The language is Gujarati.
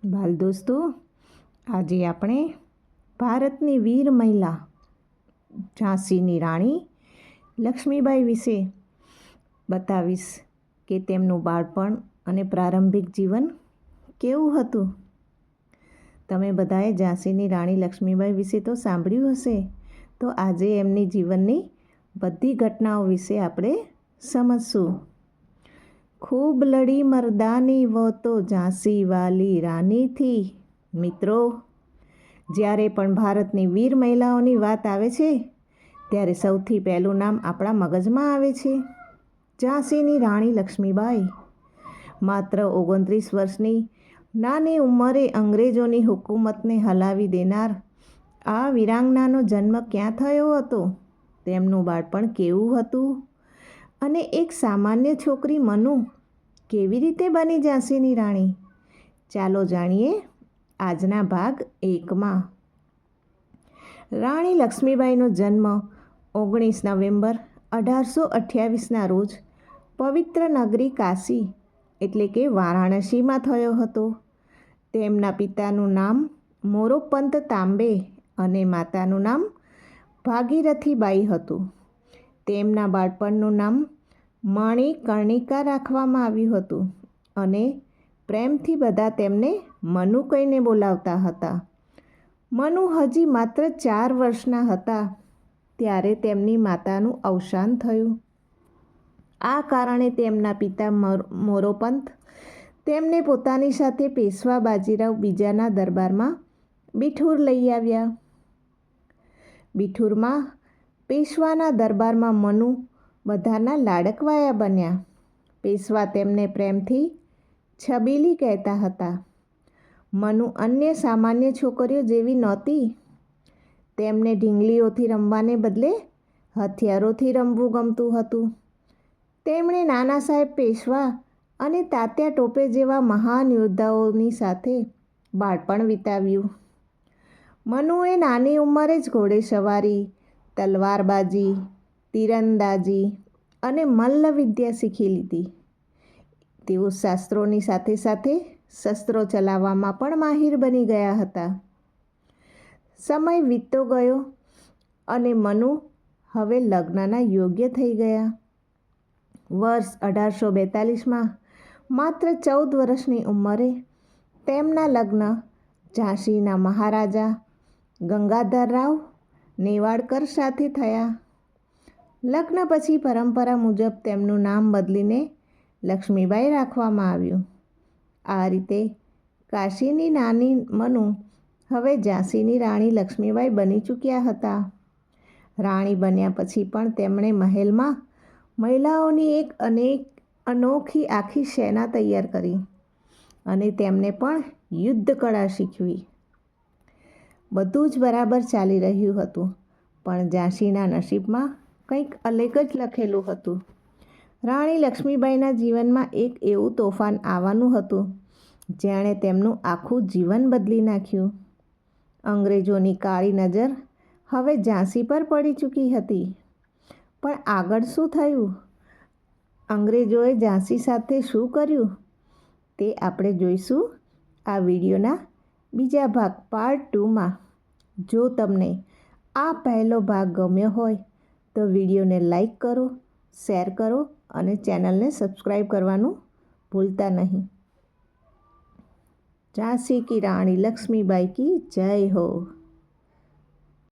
બાલ દોસ્તો, આજે આપણે ભારતની વીર મહિલા ઝાંસીની રાણી લક્ષ્મીબાઈ વિશે બતાવીશ કે તેમનું બાળપણ અને પ્રારંભિક જીવન કેવું હતું. તમે બધાએ ઝાંસીની રાણી લક્ષ્મીબાઈ વિશે તો સાંભળ્યું હશે, તો આજે એમની જીવનની બધી ઘટનાઓ વિશે આપણે સમજશું. ખૂબ લડી મર્દાની વો તો ઝાંસી વાલી રાની થી. મિત્રો, જ્યારે પણ ભારતની વીર મહિલાઓની વાત આવે છે ત્યારે સૌથી પહેલું નામ આપણા મગજમાં આવે છે ઝાંસીની રાણી લક્ષ્મીબાઈ. માત્ર 29 વર્ષની નાની ઉંમરે અંગ્રેજોની હુકુમતને હલાવી દેનાર આ વીરાંગનાનો જન્મ ક્યાં થયો હતો, તેમનું બાળપણ કેવું હતું અને એક સામાન્ય છોકરી મનુ કેવી રીતે બની ઝાંસીની રાણી, ચાલો જાણીએ આજના ભાગ 1માં. રાણી લક્ષ્મીબાઈનો જન્મ 19 નવેમ્બર 1828ના રોજ પવિત્ર નગરી કાશી એટલે કે વારાણસીમાં થયો હતો. તેમના પિતાનું નામ મોરોપંત તાંબે અને માતાનું નામ ભાગીરથીબાઈ હતું. તેમના બાળપણનું નામ મણિકર્ણિકા રાખવામાં આવ્યું હતું અને પ્રેમથી બધા તેમને મનુ કહીને બોલાવતા હતા. મનુ હજી માત્ર 4 વર્ષના હતા ત્યારે તેમની માતાનું અવસાન થયું. આ કારણે તેમના પિતા મોરોપંત તેમને પોતાની સાથે પેશવા બાજીરાવ બીજાના દરબારમાં બિઠુર લઈ આવ્યા. બિઠુરમાં પેશવાના દરબારમાં મનુ બધાના લાડકવાયા બન્યા. પેશવા તેમને પ્રેમથી છબીલી કહેતા હતા. મનુ અન્ય સામાન્ય છોકરીઓ જેવી નહોતી. તેમને ઢીંગલીઓથી રમવાને બદલે હથિયારોથી રમવું ગમતું હતું. તેમણે નાના સાહેબ પેશવા અને તાત્યા ટોપે જેવા મહાન યોદ્ધાઓની સાથે બાળપણ વિતાવ્યું. મનુએ નાની ઉંમરે જ ઘોડેસવારી, તલવારબાજી, તીરંદાજી અને મલ્લવિદ્યા શીખી લીધી. તેઓ શાસ્ત્રોની સાથે સાથે શસ્ત્રો ચલાવવામાં પણ માહિર બની ગયા હતા. સમય વીતતો ગયો અને મનુ હવે લગ્નના યોગ્ય થઈ ગયા. વર્ષ 1842માં માત્ર 14 વર્ષની ઉંમરે તેમના લગ્ન ઝાંસીના મહારાજા ગંગાધરરાવ નેવાડકર સાથે થયા. લગ્ન પછી પરંપરા મુજબ તેમનું નામ બદલીને લક્ષ્મીબાઈ રાખવામાં આવ્યું. આ રીતે કાશીની નાની મનુ હવે ઝાંસીની રાણી લક્ષ્મીબાઈ બની ચૂક્યા હતા. રાણી બન્યા પછી પણ તેમણે મહેલમાં મહિલાઓની એક અનોખી આખી સેના તૈયાર કરી અને તેમને પણ યુદ્ધ કળા શીખવી. બધું જ બરાબર ચાલી રહ્યું હતું, પણ ઝાંસીના નસીબમાં કંઈક અલગ જ લખેલું હતું. રાણી લક્ષ્મીબાઈના જીવનમાં એક એવું તોફાન આવવાનું હતું જેણે તેમનું આખું જીવન બદલી નાખ્યું. અંગ્રેજોની કાળી નજર હવે ઝાંસી પર પડી ચૂકી હતી. પણ આગળ શું થયું? અંગ્રેજોએ ઝાંસી સાથે શું કર્યું તે આપણે જોઈશું આ વિડીયોના બીજા ભાગ પાર્ટ 2માં. જો તમને આ પહેલો ભાગ ગમ્યો હોય તો વિડીયોને લાઈક કરો, શેર કરો અને ચેનલને સબસ્ક્રાઈબ કરવાનું ભૂલતા નહીં. ઝાંસી કી રાણી લક્ષ્મીબાઈ કી જય હો.